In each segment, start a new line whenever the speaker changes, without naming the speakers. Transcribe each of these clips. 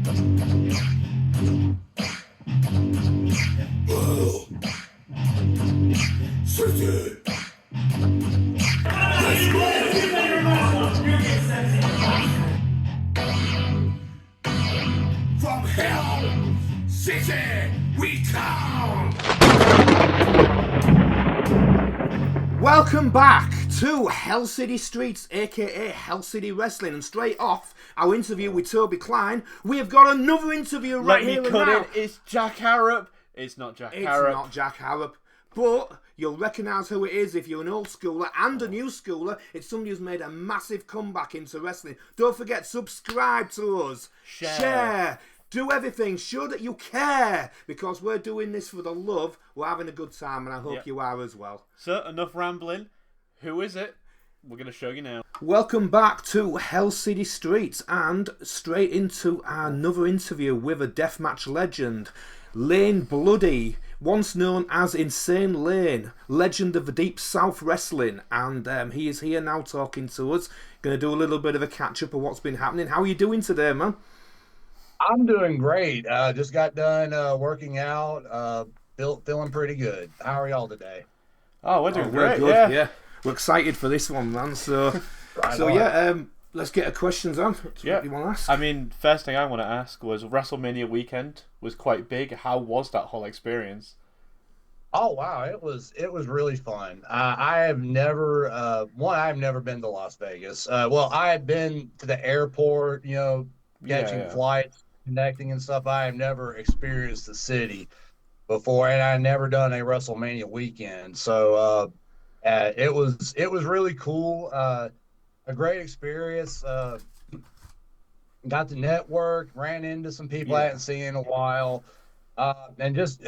City. From Hell City, we come! Welcome back to Hell City Streets, aka Hell City Wrestling, and straight off our interview with Toby Klein, we have got another interview right here and now.
It's Jack Harrop. It's not Jack Harrop.
It's not Jack Harrop, but you'll recognise who it is if you're an old schooler and a new schooler. It's somebody who's made a massive comeback into wrestling. Don't forget, subscribe to us, share. Do everything, show that you care, because we're doing this for the love. We're having a good time, and I hope you are as well.
So, enough rambling. Who is it? We're going to show you now.
Welcome back to Hell City Streets, and straight into another interview with a deathmatch legend, Lane Bloodie, once known as Insane Lane, legend of the Deep South Wrestling, and he is here now talking to us. Going to do a little bit of a catch-up of what's been happening. How are you doing today, man?
I'm doing great. Just got done working out. Feeling pretty good. How are y'all today?
Oh, we're doing great. Good.
Yeah, we're excited for this one, man. So, let's get our questions on. What do you want to ask?
I mean, first thing I want to ask was WrestleMania weekend was quite big. How was that whole experience?
Oh wow, it was really fun. I have never I've never been to Las Vegas. Well, I had been to the airport, catching flights, connecting and stuff. I have never experienced the city before, and I never done a WrestleMania weekend. So it was really cool. A great experience. Got to network, ran into some people I hadn't seen in a while, and just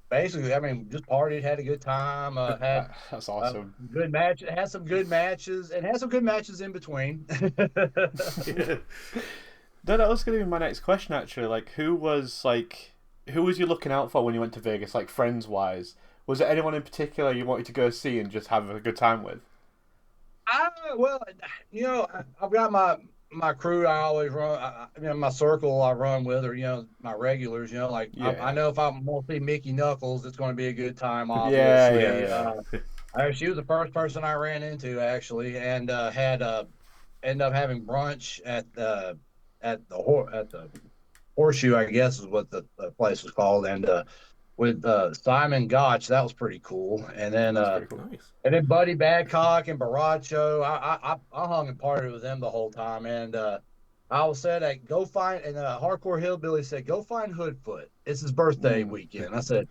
basically, just partied, had a good time. Had
That's awesome.
Good match. Had some good matches, and had some good matches in between.
No, that was going to be my next question, actually. Like, who was you looking out for when you went to Vegas, like, friends-wise? Was there anyone in particular you wanted to go see and just have a good time with?
I've got my crew I always run, my circle I run with, or, my regulars, I know if I'm going to see Mickey Knuckles, it's going to be a good time, obviously. She was the first person I ran into, actually, and ended up having brunch at the Horseshoe, I guess is what the place was called, and with Simon Gotch, that was pretty cool. And then
nice.
And then Buddy Badcock and Baracho, I hung and partied with them the whole time. And I was said, hey, go find, and Hardcore Hillbilly said, go find Hoodfoot. It's his birthday weekend. I said,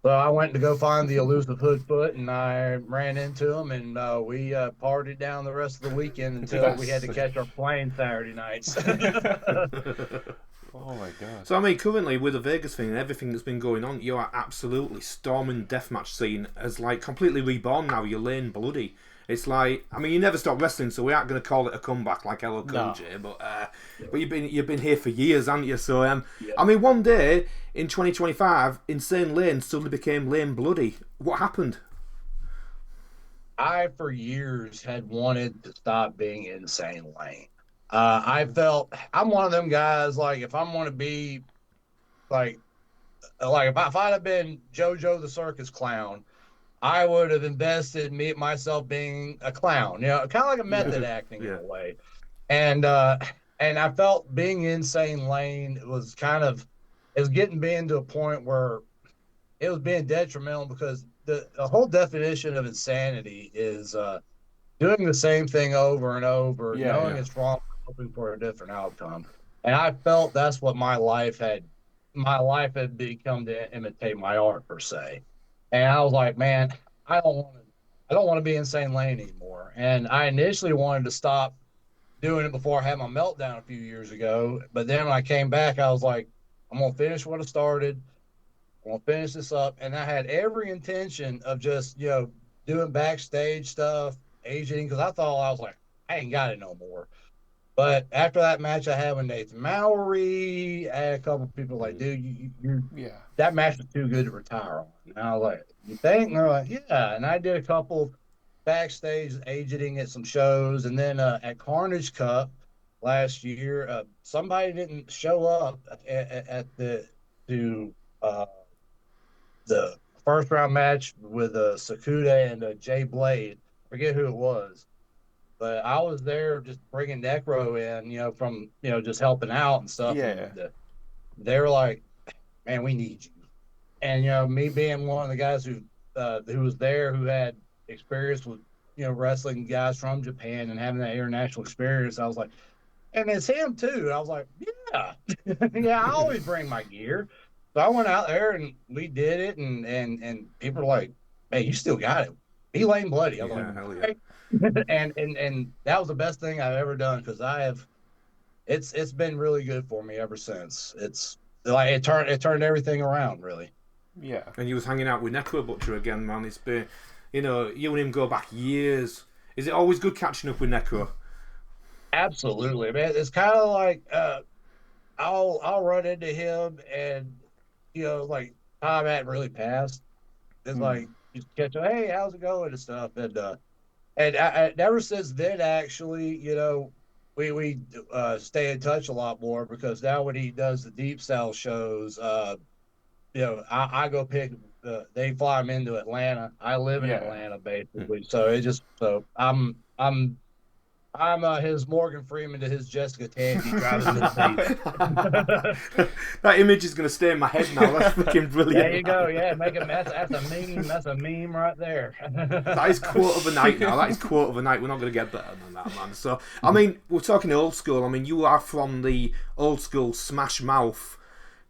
so I went to go find the elusive Hoodfoot, and I ran into him, and we partied down the rest of the weekend until we had to catch our plane Saturday nights.
Oh my god.
So, I mean, currently with the Vegas thing and everything that's been going on, you are absolutely storming the deathmatch scene as, like, completely reborn now. You're Lane Bloodie. It's like, I mean, you never stopped wrestling, so we aren't going to call it a comeback like LL Cool J, but you've been here for years, haven't you? So, I mean, one day in 2025, Insane Lane suddenly became Lane Bloodie. What happened?
I, for years, had wanted to stop being Insane Lane. I felt I'm one of them guys, like, if I'm going to be like if I'd have been JoJo the Circus Clown, I would have invested myself being a clown, kind of like a method acting in a way. And I felt being Insane Lane was being to a point where it was being detrimental, because the whole definition of insanity is doing the same thing over and over, knowing it's wrong, hoping for a different outcome. And I felt that's what my life had become, to imitate my art, per se. And I was like, man, I don't want to be Insane Lane anymore. And I initially wanted to stop doing it before I had my meltdown a few years ago. But then when I came back, I was like, I'm going to finish what I started. I'm going to finish this up. And I had every intention of just, doing backstage stuff, aging, because I was like, I ain't got it no more. But after that match I had with Nathan Mowry, I had a couple of people like, dude, that match was too good to retire on. And I was like, you think? And they're like, yeah. And I did a couple backstage agenting at some shows. And then at Carnage Cup, last year. Somebody didn't show up at the to uh, the first round match with Sakuda and Jay Blade. Forget who it was, but I was there just bringing Necro in, from just helping out and stuff, and
Yeah.
they were like, "Man, we need you." And me being one of the guys who was there, who had experience with wrestling guys from Japan and having that international experience, I was like, and it's him too. I was like, yeah, yeah. I always bring my gear, so I went out there and we did it, and people were like, "Hey, you still got it." He Lane Bloodie. I was
Yeah,
like,
hell yeah.
"Okay." And that was the best thing I've ever done, because I have it's been really good for me ever since. It's like it turned everything around, really.
Yeah.
And you was hanging out with Necro Butcher again, man. It's been, you and him go back years. Is it always good catching up with Necro?
Absolutely, man. It's kind of like I'll run into him, and like time hadn't really passed. It's like just catch up, hey, how's it going and stuff, and ever since then, actually, we stay in touch a lot more, because now when he does the Deep South shows, I go pick. They fly him into Atlanta. I live in
Yeah.
Atlanta, basically, so I'm his Morgan Freeman to his Jessica Tandy, driving Miss Daisy.
That image is going to stay in my head now. That's freaking brilliant.
There you go. Yeah, make a mess. That's a meme. That's a meme right there.
That is quote of a night now. That is quote of a night. We're not going to get better than that, man. So, I mean, we're talking old school. I mean, you are from the old school Smash Mouth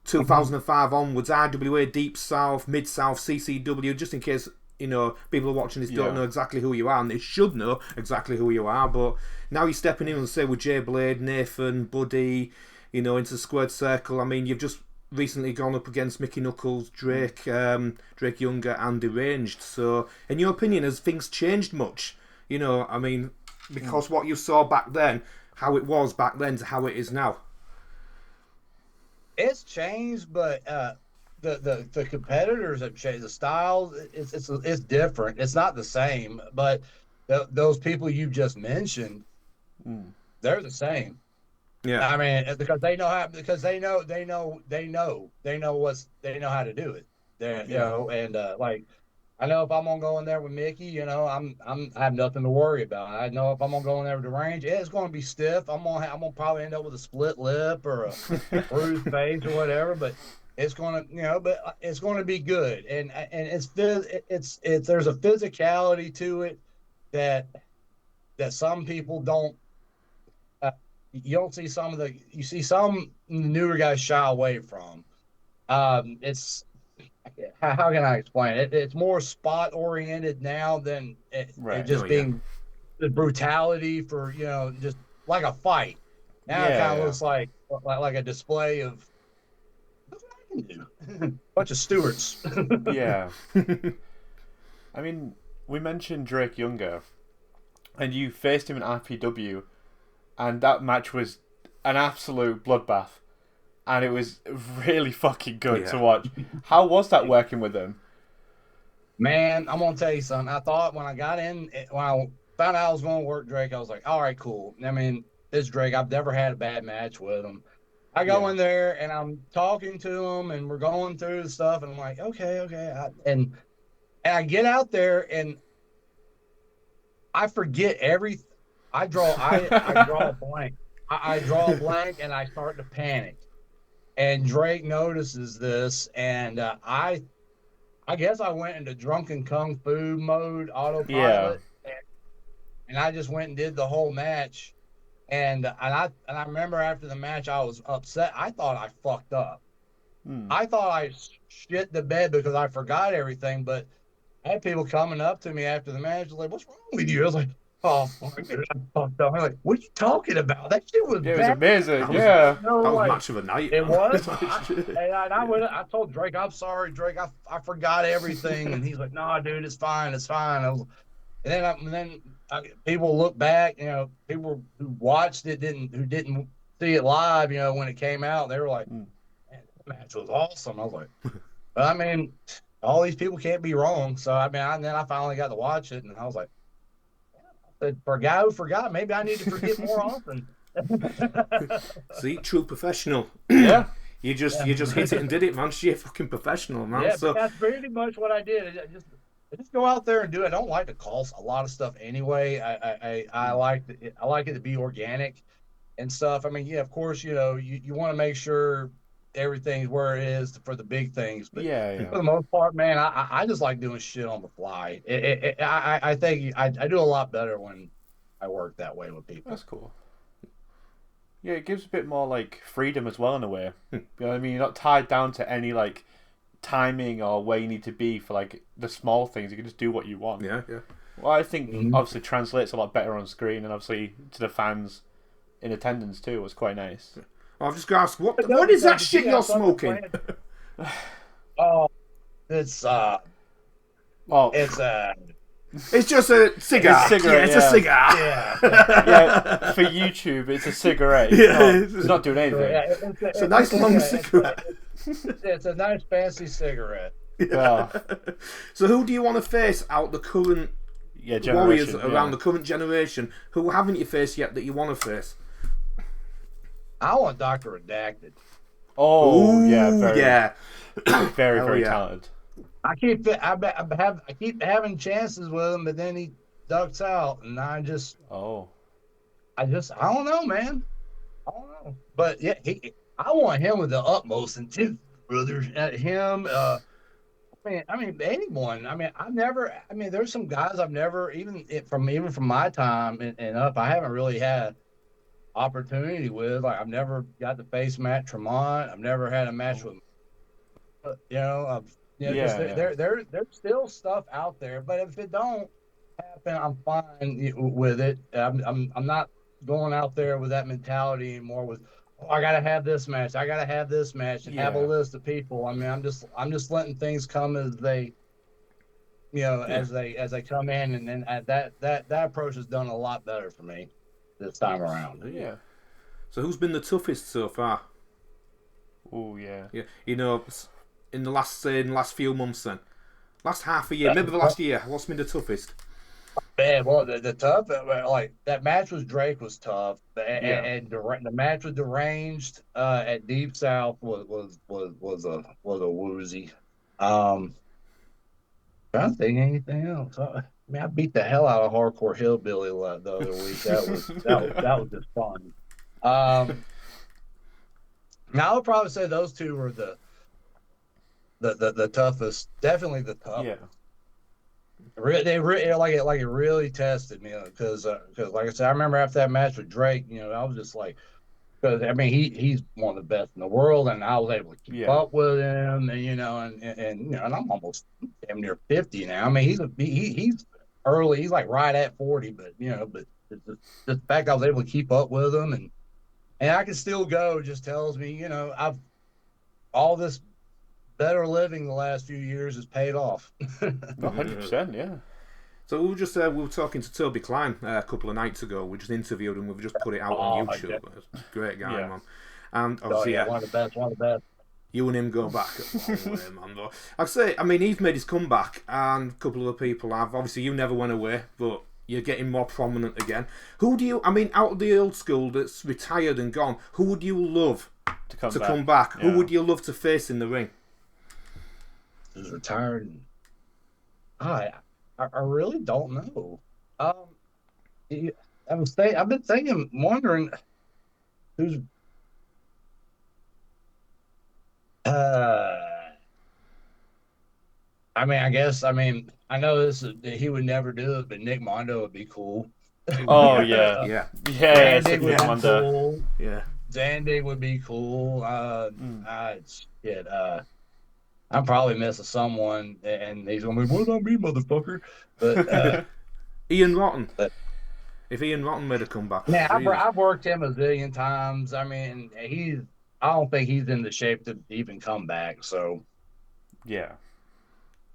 2005 onwards, IWA, Deep South, Mid South, CCW, just in case, people are watching this don't know exactly who you are, and they should know exactly who you are, but now you're stepping in and say with Jay Blade, Nathan, Buddy, into the squared circle. I mean, you've just recently gone up against Mickey Knuckles, Drake Younger, and Deranged. So, in your opinion, has things changed much? I mean, because what you saw back then, how it was back then to how it is now.
It's changed, but the competitors have changed. The style it's different. It's not the same, but those people you just mentioned, they're the same.
Yeah,
I mean, because they know how, because they know how to do it. And like, I know if I'm gonna go in there with Mickey, I have nothing to worry about. I know if I'm gonna go in there with the range, it's gonna be stiff. I'm gonna probably end up with a split lip or a bruised face or whatever, but it's gonna be good. And it's there's a physicality to it that some people don't. You don't see you see some newer guys shy away from. It's how can I explain it? It's more spot oriented now than it just being the brutality for just like a fight. Now it kind of looks like a display of what I can do. Bunch of stewards.
Yeah. I mean, we mentioned Drake Younger, and you faced him in IPW, and that match was an absolute bloodbath. And it was really fucking good to watch. How was that working with him?
Man, I'm gonna tell you something. I thought when I got in, when I found out I was going to work Drake, I was like, all right, cool. I mean, this Drake, I've never had a bad match with him. I go in there and I'm talking to him, and we're going through the stuff, and I'm like, okay. And I get out there and I forget everything. I draw a blank. I draw a blank and I start to panic. And Drake notices this, and I guess I went into drunken kung fu mode, autopilot, and I just went and did the whole match. And I remember after the match, I was upset. I thought I fucked up. I thought I shit the bed because I forgot everything. But I had people coming up to me after the match, like, "What's wrong with you?" I was like, "Oh, fuck, I fucked up." I'm like, "What are you talking about? That shit was
It was
bad."
amazing.
That was match of the night.
It was. I told Drake, "I'm sorry, Drake. I forgot everything." And he's like, "No, dude, it's fine. It's fine." And then people look back. People who watched it who didn't see it live. When it came out, they were like, "Man, that match was awesome." I was like, "But I mean, all these people can't be wrong." So I mean, then I finally got to watch it, and I was like, "For a guy who forgot, maybe I need to forget more often."
See, true professional.
Yeah.
You just hit it and did it, man. Sheer fucking professional, man.
Yeah,
So
but that's pretty much what I did. I just go out there and do it. I don't like to call a lot of stuff anyway. I like it to be organic and stuff. I mean, yeah, of course, you want to make sure everything's where it is for the big things, but
Yeah.
for the most part, man, I just like doing shit on the fly. I think I do a lot better when I work that way with people.
That's cool. Yeah, it gives a bit more like freedom as well in a way. You know what I mean? You're not tied down to any like timing or where you need to be for like the small things. You can just do what you want.
yeah.
Well, I think obviously translates a lot better on screen, and obviously to the fans in attendance too. It was quite nice.
I've just got to ask, what is that shit you're smoking?
Oh, it's
Oh,
It's just a cigar.
It's a cigarette,
It's a cigar.
yeah. For YouTube, it's a cigarette. It's not doing anything.
It's
a nice long cigarette.
It's a nice fancy cigarette.
Well,
So who do you want to face out the current warriors around the current generation? Who haven't you faced yet that you want to face?
I want Dr. Redacted.
Oh,
Ooh,
yeah, very
Hell
very
yeah.
talented.
I keep having chances with him, but then he ducks out, and I don't know, man. I don't know, but yeah, I want him with the utmost intent, brother. At him, I mean, anyone. There's some guys I've never even from my time and up. I haven't really had opportunity with. Like I've never got to face Matt Tremont. I've never had a match with. There's still stuff out there, but if it don't happen, I'm fine with it. I'm not going out there with that mentality anymore. With I gotta have this match, I gotta have this match, and have a list of people. I mean, I'm just letting things come as they, as they come in, and then that approach has done a lot better for me this time around.
Yeah.
So who's been the toughest so far?
Oh yeah.
Yeah, in the last few months, then last half a year, maybe the last year. What's been the toughest?
Man, well, the tough, like that match with Drake was tough, and the match with Deranged at Deep South was a woozy. Trying to think anything else. I beat the hell out of Hardcore Hillbilly the other week. That was just fun. Now I would probably say those two were the toughest. Definitely the toughest.
Yeah.
It really tested me because like I said, I remember after that match with Drake, I was just like, because I mean he's one of the best in the world, and I was able to keep up with him, and and I'm almost damn near 50 now. I mean he's early, he's like right at 40, but but the fact I was able to keep up with him and I can still go just tells me I've all this better living the last few years has paid off.
100%, yeah.
So we were talking to Toby Klein a couple of nights ago. We just interviewed him. We've just put it out on YouTube. Great guy, man. And obviously,
one of the best.
You and him go back a long way, man. But I'd say, he's made his comeback, and a couple of people have. Obviously, you never went away, but you're getting more prominent again. Who do you? Out of the old school that's retired and gone, who would you love to come back? Yeah. Who would you love to face in the ring?
Who's retired? I really don't know. I've been wondering who's. I know he would never do it, but Nick Mondo would be cool.
Oh yeah.
Zandig would be cool.
Yeah.
Zandig would be cool. I'm probably missing someone, and he's gonna be, "What about me, motherfucker?" But
Ian Rotten. If Ian Rotten made a comeback,
yeah, I've worked him a zillion times. I mean, I don't think he's in the shape to even come back. So,
yeah,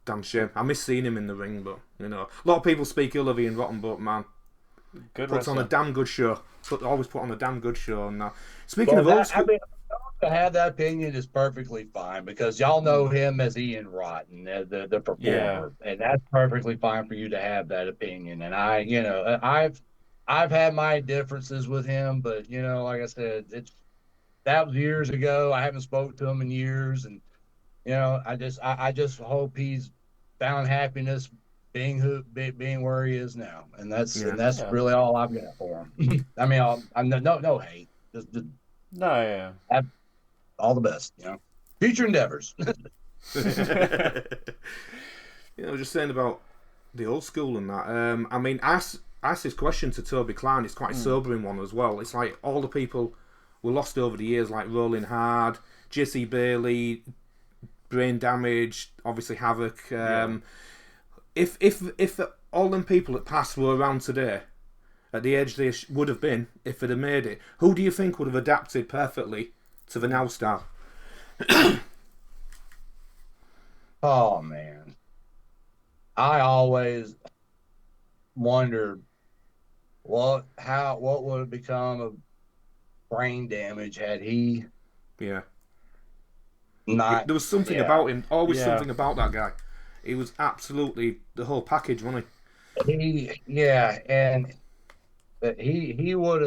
damn shame. I miss seeing him in the ring, but a lot of people speak ill of Ian Rotten, but man, puts on a damn good show. Always put on a damn good show. And speaking of old school.
To have that opinion is perfectly fine because y'all know him as Ian Rotten, the performer, and that's perfectly fine for you to have that opinion. And I've I've had my differences with him, but like I said, that was years ago. I haven't spoke to him in years, and I just hope he's found happiness being where he is now, and that's
Yeah.
and that's
Yeah.
really all I've got for him. I mean, I'm no hate, just
No, yeah.
have all the best, future endeavors.
Just saying about the old school and that. I mean, ask this question to Toby Klein. It's quite a sobering one as well. It's like all the people we lost over the years, like Rolling Hard, Jesse Bailey, Brain Damage, obviously Havoc. If all them people that passed were around today, at the age they would have been if they'd have made it, who do you think would have adapted perfectly to the now style?
Oh man, I always wondered what would have become of Brain Damage had he
Yeah.
not.
There was something
Yeah,
about him, always
Yeah.
something about that guy. He was absolutely the whole package, wasn't
and he would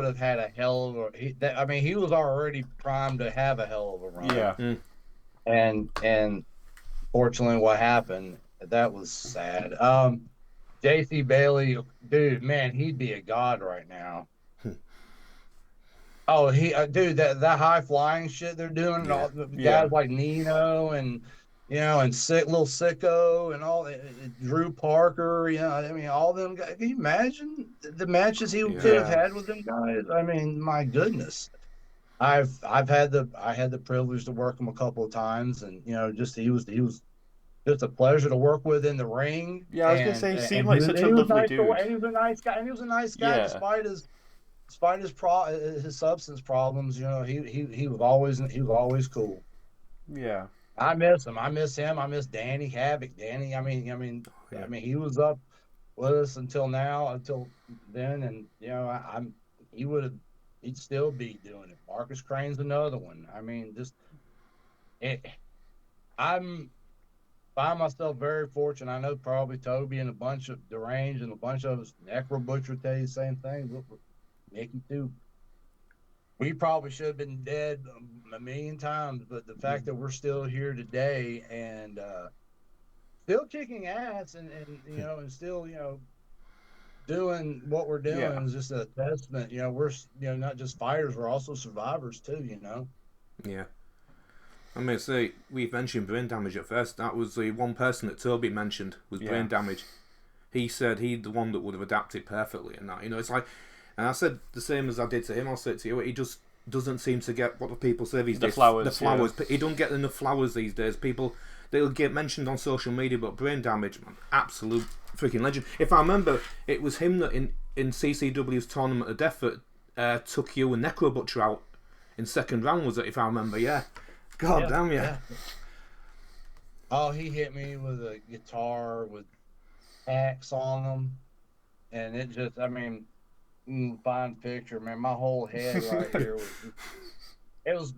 have had a hell of I mean, he was already primed to have a hell of a run.
Yeah.
he?
And fortunately, what happened, that was sad. JC Bailey, dude, man, he'd be a god right now. Oh, dude, that high flying shit they're doing, and all the guys like Nino and and little Sicko and all Drew Parker, I mean, all them guys. Can you imagine the matches he could have had with them guys? I mean, my goodness. I had the privilege to work him a couple of times, and just he was just a pleasure to work with in the ring.
Yeah, I was gonna say, he seemed like such a
he was
lovely
nice
dude.
And he was a nice guy. And he was a nice guy despite his substance problems. He was always cool.
Yeah.
I miss him. I miss him. I miss Danny Havoc. Danny. I mean, he was up with us until then, and he'd still be doing it. Marcus Crane's another one. I mean, I'm find myself very fortunate. I know probably Toby and a bunch of Deranged and a bunch of us, Necro Butcher tell you the same thing. Look, Mickey too. We probably should have been dead a million times, but the fact that we're still here today and still kicking ass and still doing what we're doing is just a testament. We're not just fighters, we're also survivors too.
Yeah. I mean, say we've mentioned Brain Damage at first. That was the one person that Toby mentioned was Brain Damage. He said he'd the one that would have adapted perfectly, and that it's like, and I said the same as I did to him. I'll say it to you. He just doesn't seem to get what the people say these days.
Flowers.
The flowers. He don't get enough flowers these days. People they'll get mentioned on social media, but Brain Damage, man, absolute freaking legend. If I remember, it was him that in CCW's Tournament of Death that took you and Necro Butcher out in second round. Was it? If I remember, yeah. God damn yeah.
Oh, he hit me with a guitar with hacks on them, and it just, I mean, fine picture, man. My whole head right here was,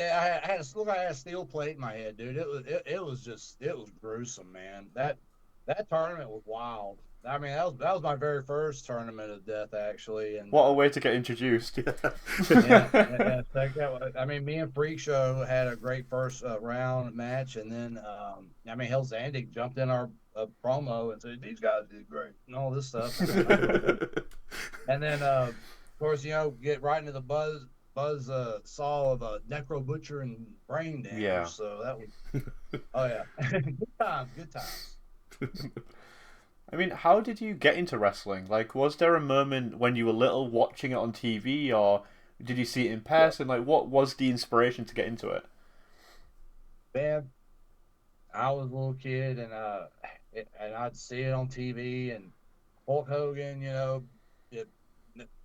I had a steel plate in my head, dude. It was gruesome, man. That tournament was wild. I mean, that was my very first tournament of death, actually. And
what a way to get introduced!
I mean, me and Freak Show had a great first round match, and then Hell Zandig jumped in our promo and said these guys did great and all this stuff. And then, of course, get right into the buzz saw of Necro Butcher and Brain Damage.
Yeah.
So that was, good times.
I mean, how did you get into wrestling? Like, was there a moment when you were little watching it on TV, or did you see it in person? Like, what was the inspiration to get into it?
Man, I was a little kid, and I'd see it on TV, and Hulk Hogan,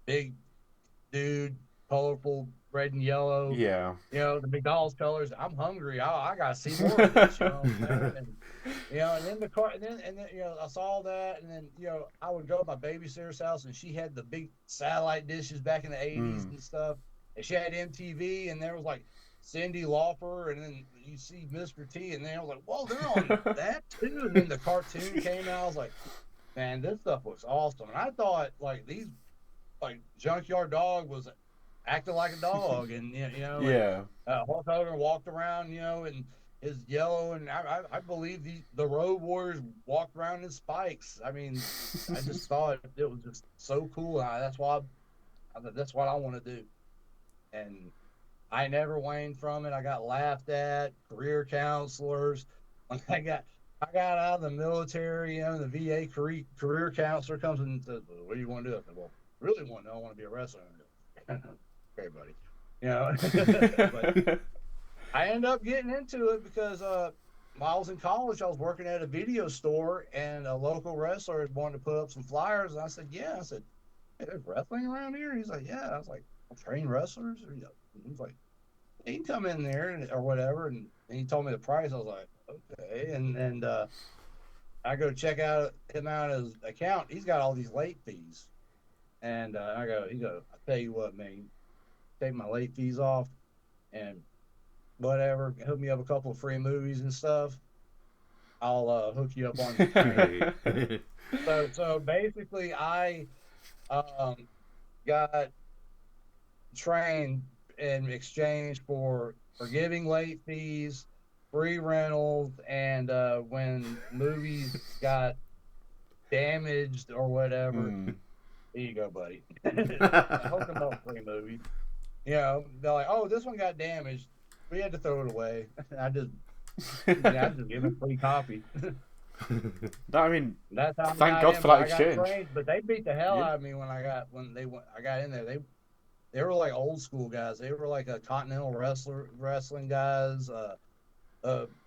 big dude, colorful, red and yellow.
Yeah.
The McDonald's colors. I'm hungry. I gotta see more of this. And then the car, and then I saw that, and then I would go to my babysitter's house, and she had the big satellite dishes back in the '80s and stuff, and she had MTV, and there was like Cyndi Lauper, and then you see Mr. T, and then I was like, whoa, they're on that too. And then the cartoon came out. I was like, man, this stuff looks awesome. And I thought like these like Junkyard Dog was acting like a dog, and and
Yeah.
Hulk Hogan walked around, and his yellow, and I believe the Road Warriors walked around in spikes. I mean, I just thought it was just so cool. That's what I want to do, and I never waned from it. I got laughed at, career counselors. When I got out of the military, the VA career counselor comes and says, well, "What do you want to do?" I said, "Well, really want to know. I want to be a wrestler." Okay, buddy. But I ended up getting into it because while I was in college, I was working at a video store, and a local wrestler wanted to put up some flyers, and I said, "Yeah." I said, "Hey, there's wrestling around here?" He's like, "Yeah." I was like, "I'll train wrestlers." He's like, "You can come in there or whatever," and he told me the price. I was like, "Okay," and I go check out him out his account. He's got all these late fees, and he goes, "I tell you what, man, take my late fees off, and whatever, hook me up a couple of free movies and stuff. I'll hook you up on your training." So basically, I got trained in exchange for forgiving late fees, free rentals, and when movies got damaged or whatever, here you go, buddy. Hook them up free movies. They're like, "Oh, this one got damaged. We had to throw it away." I just give them free copy.
I mean,
That's how
thank God for that exchange.
Trained, but they beat the hell out of me when I got in there. They were like old school guys. They were like a continental wrestling guys.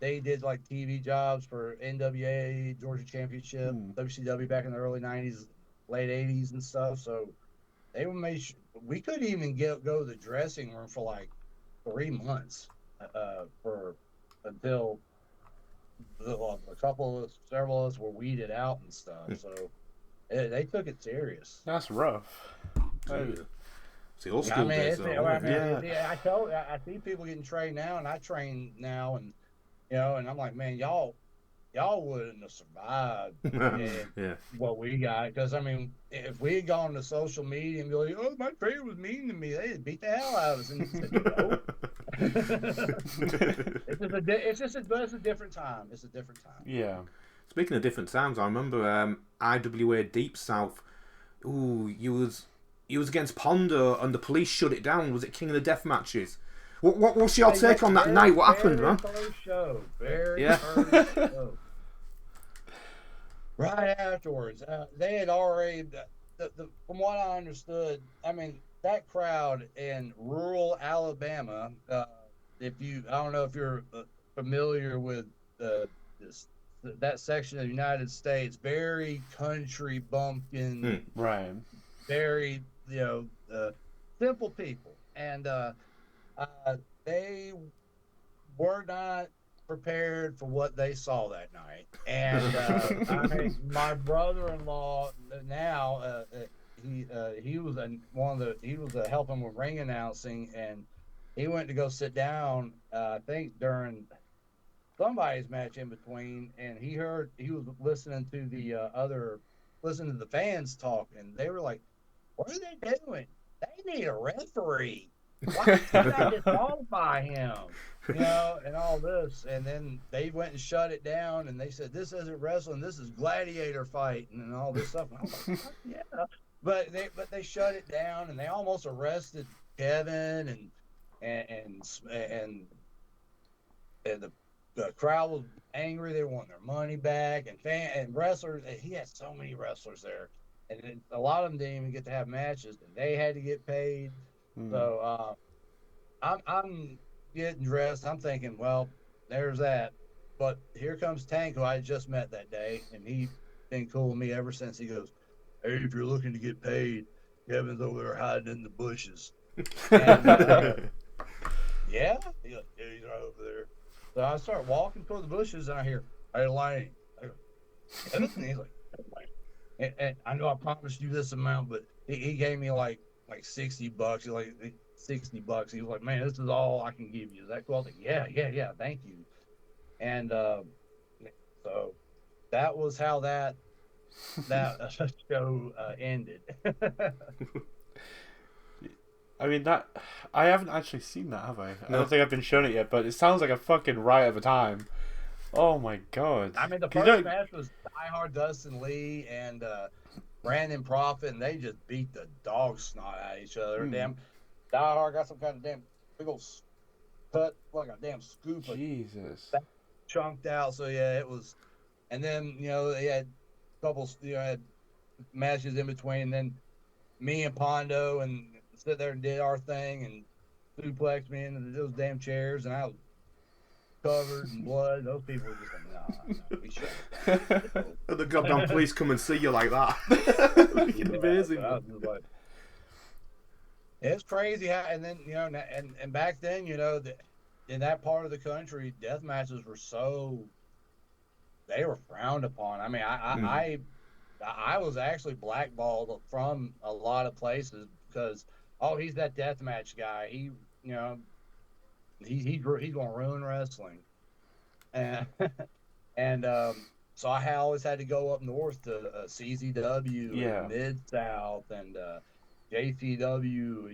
They did like TV jobs for NWA, Georgia Championship, WCW back in the early '90s, late '80s, and stuff. So they were we couldn't even go to the dressing room for like 3 months until several of us were weeded out and stuff. So they took it serious.
That's rough.
It's the old school days, though.
I see people getting trained now, and I train now, and and I'm like, man, y'all wouldn't have survived what we got. Because I mean, if we had gone to social media and be like, "Oh, my trainer was mean to me," they'd beat the hell out of us. And said, "No." It's a different time. It's a different time.
Yeah.
Speaking of different times, I remember IWA Deep South. Ooh, you was against Pondo, and the police shut it down. Was it King of the Death matches? What's your take on that night? What happened, man?
First show. First show. Right afterwards, they had already. From what I understood, I mean, that crowd in rural Alabama. I don't know if you're familiar with that section of the United States, very country bumpkin,
right?
Very simple people, and they were not prepared for what they saw that night. And my brother-in-law now, he was helping with ring announcing, and he went to go sit down. I think during somebody's match in between, and he was listening to the fans talk, and they were like, "What are they doing? They need a referee. Why can't I disqualify him?" And all this. And then they went and shut it down, and they said, "This isn't wrestling. This is gladiator fighting," and all this stuff. And I was like, "Yeah." But they shut it down, and they almost arrested Kevin, and the crowd was angry. They want their money back, and wrestlers. He had so many wrestlers there, and a lot of them didn't even get to have matches, and they had to get paid. So I'm getting dressed. I'm thinking, well, there's that. But here comes Tank, who I just met that day, and he's been cool with me ever since. He goes, "Hey, if you're looking to get paid, Kevin's over there hiding in the bushes." And, yeah, he's right over there. So I start walking toward the bushes, and I hear, "Hey, Lane." I go, "Kevin?" And he's like, "Lane." And I know I promised you this amount, but he gave me like $60. He's like $60. He was like, "Man, this is all I can give you. Is that cool?" I was like, yeah, thank you. And so that was how that that show ended.
I mean that I haven't actually seen that, have I? I
No.
don't think I've been shown it yet, but it sounds like a fucking riot of a time. Oh my god!
I mean, the
'Cause
first match was diehard Dustin Lee and Brandon Profit, and they just beat the dog snot out of each other. Damn, diehard got some kind of damn big old cut, like a damn scoop of
Jesus.
that chunked out. So yeah, it was. And then they had a couple, had matches in between. And then me and Pondo and sit there and did our thing and suplexed me into those damn chairs, and I was covered in blood. Those people were just like, no, we shut it down.
And the goddamn police come and see you like that. Freaking amazing.
So I was just like, it's crazy how, and then and back then, in that part of the country, death matches were they were frowned upon. I mean, I was actually blackballed from a lot of places because he's that death match guy. He's going to ruin wrestling, and and so I always had to go up north to CZW, and Mid South, and JCW,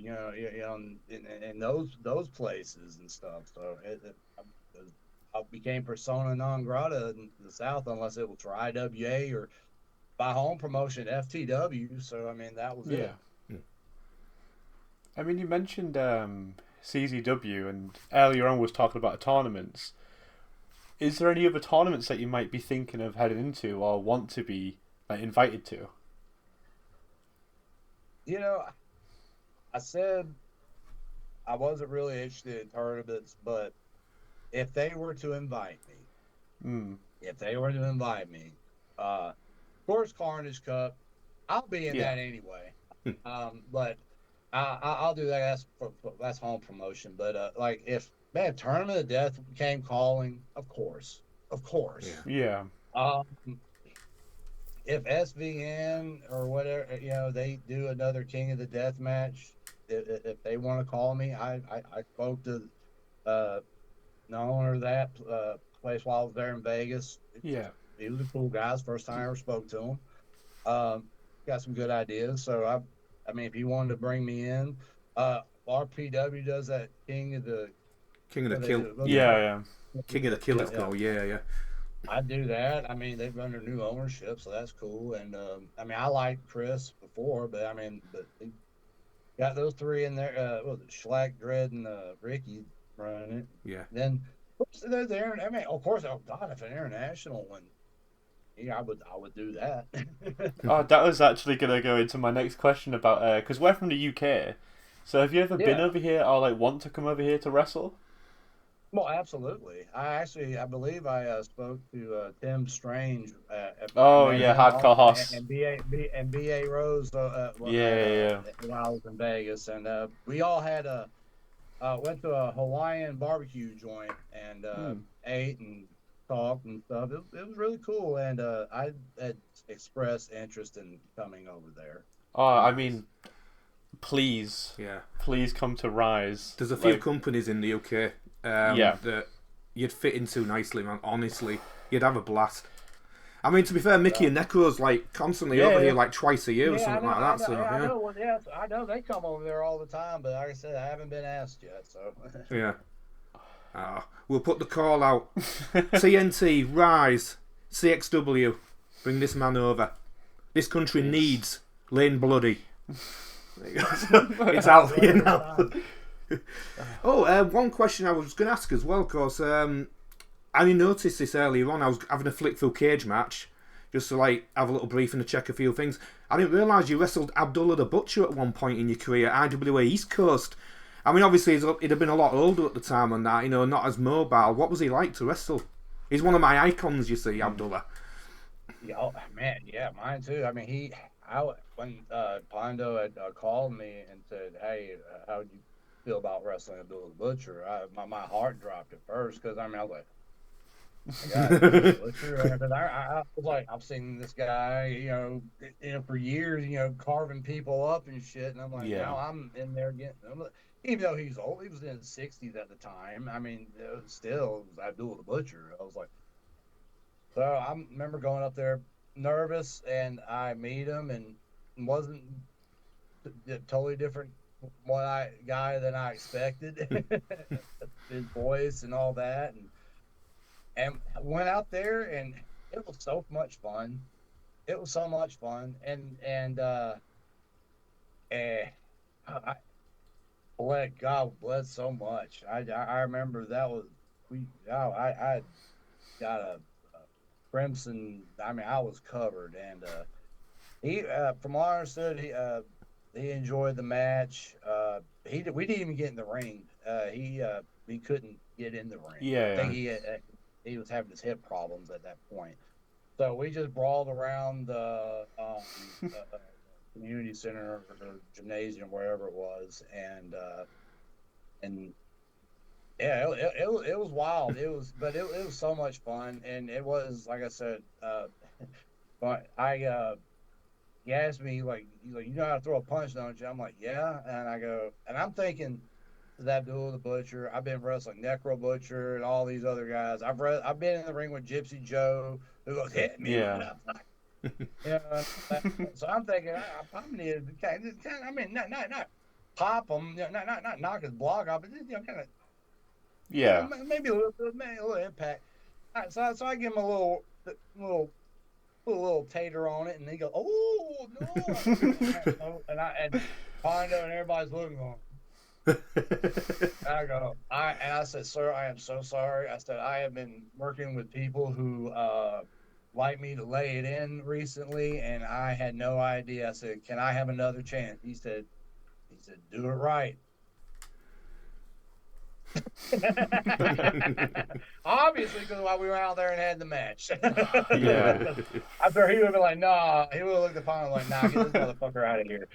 and those places and stuff. So I became persona non grata in the South unless it was for IWA or by home promotion FTW. So I mean that was it.
I mean, you mentioned CZW, and earlier on was talking about tournaments. Is there any other tournaments that you might be thinking of heading into or want to be invited to?
I said I wasn't really interested in tournaments, but if they were to invite me, of course, Carnage Cup, I'll be in that anyway. But I'll do that. That's home promotion. But if Tournament of Death came calling, of course.
Yeah.
If SVN or whatever, they do another King of the Death match, if they want to call me, I spoke to the owner of that place while I was there in Vegas. He was a cool guy. First time I ever spoke to him. Got some good ideas. So I mean, if you wanted to bring me in, RPW does that King of the
Kill. King of the Kill, it's called. Yeah.
I do that. I mean, they've under new ownership, so that's cool. And I mean, I liked Chris before, but they got those three in there. What was it, Schlack, Dredd, and Ricky running it.
Yeah.
Then there's there. I mean, of course, if an international one, I would do that.
That was actually gonna go into my next question about because we're from the UK. So have you ever been over here or want to come over here to wrestle?
Well, absolutely. I believe I spoke to Tim Strange.
Hardcore Hoss.
And BA Rose. While I was in Vegas, and we all had went to a Hawaiian barbecue joint and ate and talked and stuff. It was really cool, and I had expressed interest in coming over there.
I mean, please come to Rise.
There's a few companies in the UK that you'd fit into nicely, man. Honestly, you'd have a blast. I mean, to be fair, Mickey and Necro's constantly over here, twice a year or something like that.
I know they come over there all the time, but like I said, I haven't been asked yet. So
we'll put the call out. TNT, Rise, CXW, bring this man over. This country needs Lane Bloodie. It's out here now. One question I was going to ask as well, because I noticed this earlier on. I was having a flick through Cage Match just to have a little briefing to check a few things. I didn't realise you wrestled Abdullah the Butcher at one point in your career at IWA East Coast. I mean, obviously he'd have been a lot older at the time on that, not as mobile. What was he like to wrestle? He's one of my icons, you see, Abdullah.
Yeah, man, yeah, mine too. I mean, when Pondo had called me and said, "Hey, how would you feel about wrestling Abdullah the Butcher?" My heart dropped at first because I was like, I was like, I've seen this guy, for years, carving people up and shit, and I'm like, now I'm in there even though he's old, he was in his 60s at the time. I mean, it was Abdullah the Butcher. I was like, so I remember going up there, nervous, and I meet him, and wasn't totally different guy than I expected. His voice and all that, and went out there, and it was so much fun. It was so much fun, and I God bless so much. I remember that was I got a crimson. I mean, I was covered, and he from what I understood, he enjoyed the match. We didn't even get in the ring. He couldn't get in the ring.
Yeah,
I think he was having his hip problems at that point. So we just brawled around the community center or gymnasium, wherever it was, and yeah, it was wild. It was so much fun, and it was, like I said, but he asked me, like, you know how to throw a punch, don't you? I'm like, yeah, and I go, and I'm thinking, Abdul the Butcher. I've been wrestling Necro Butcher and all these other guys. I've been in the ring with Gypsy Joe, who goes, hit me.
Yeah.
So I'm thinking, I need to I mean, not pop him, not knock his block off, but just, kind of,
yeah,
maybe a little impact. All right, so I give him a little tater on it, and he goes, oh no, and Pondo and everybody's looking on. I said, sir, I am so sorry. I said, I have been working with people who like me to lay it in recently, and I had no idea. I said, can I have another chance? He said, do it right. Obviously, because while we were out there and had the match.
yeah.
I'm sure he would have been like, nah. He would have looked upon him like, nah, get this motherfucker out of here.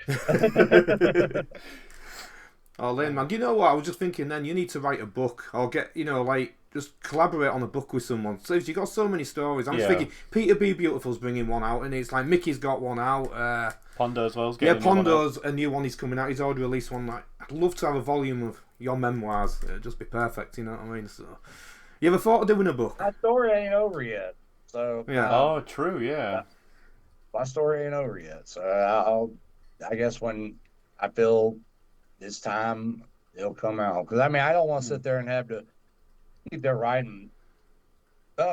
Oh, Lane, man, do you know what? I was just thinking then, you need to write a book or get, like, just collaborate on a book with someone. So you've got so many stories. I'm just thinking, Peter B. Beautiful's bringing one out, and it's like Mickey's got one out.
Pondo as well.
Pondo's a new one. He's coming out. He's already released one. Like, I'd love to have a volume of your memoirs. It'd just be perfect, you know what I mean? So, you ever thought of doing a book?
My story ain't over yet. So
yeah.
Oh, true. Yeah.
My story ain't over yet. So I guess when I feel this time, it'll come out. Because I mean, I don't want to sit there and have to keep there writing.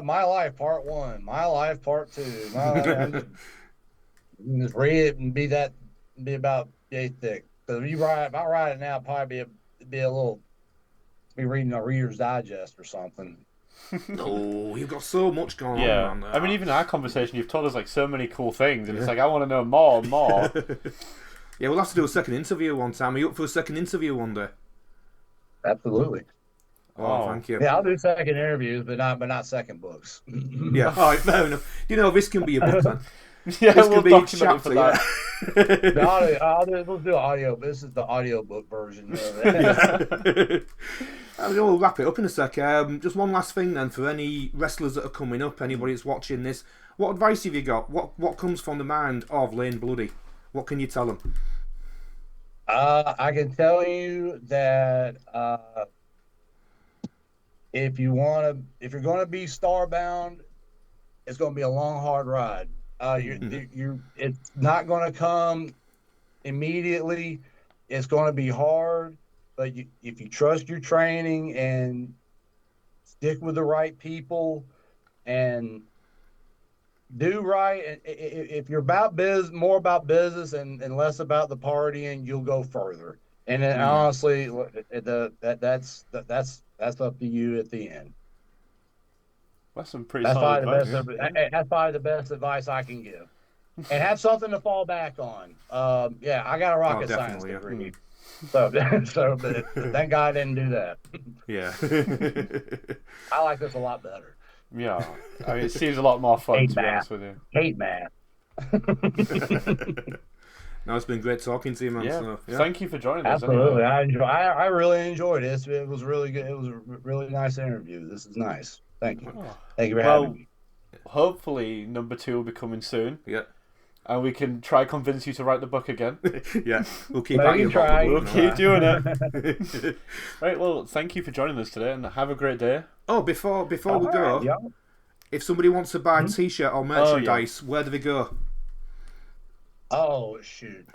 My life, part 1. My life, part 2. Just read it and be about yay thick. So if I write it now, it'll probably be reading a Reader's Digest or something.
No, you've got so much going on.
I mean, even our conversation, you've told us like so many cool things, and it's like I want to know more and more.
Yeah, we'll have to do a second interview one time. Are you up for a second interview one day?
Absolutely.
Oh, thank you.
Yeah, I'll do second interviews, but not second books.
Yeah, all right, fair enough. This can be a book then.
Yeah,
this
we'll
can be a chapter.
that.
Let's do audio. This is the audiobook version.
We'll wrap it up in a sec. Just one last thing then for any wrestlers that are coming up, anybody that's watching this. What advice have you got? What comes from the mind of Lane Bloodie? What can you tell them?
I can tell you that if you're going to be starbound, it's going to be a long, hard ride. It's not going to come immediately. It's going to be hard, but if you trust your training and stick with the right people and do right, and if you're about more about business and less about the partying, you'll go further. And then, honestly, that's up to you at the end.
That's some pretty solid advice.
That's probably the best advice I can give. And have something to fall back on. I got a rocket science degree. So but thank God I didn't do that.
Yeah.
I like this a lot better.
Yeah. I mean, it seems a lot more fun, to be honest with you.
Hate math.
No, it's been great talking to you, man.
Yeah.
So,
Thank you for joining us.
Absolutely. I really enjoyed it. It was really good. It was a really nice interview. This is nice. Thank you. Thank you for having me.
Hopefully, number 2 will be coming soon.
Yeah.
And we can try convince you to write the book again.
Yeah. We'll keep at you.
We'll keep doing it. Right. Well, thank you for joining us today, and have a great day.
Oh, before we go, if somebody wants to buy a T-shirt or merchandise, where do they go?
Oh shoot.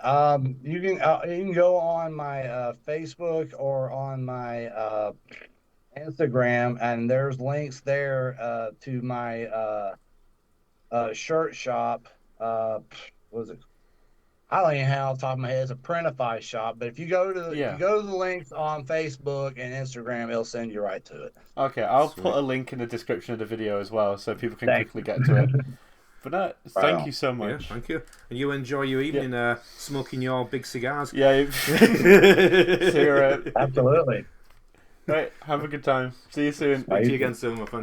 You can go on my Facebook or on my Instagram, and there's links there to my shirt shop. What was it? I don't even have off the top of my head. It's a Printify shop, but if you go to if you go to the links on Facebook and Instagram, it'll send you right to it.
Okay, I'll put a link in the description of the video as well, so people can quickly get to it. But no, thank you so much.
Yeah, thank you. And you enjoy your evening smoking your big cigars.
Yeah. See you around.
Absolutely.
Right, have a good time. See you soon.
Speak to you again soon, my friend.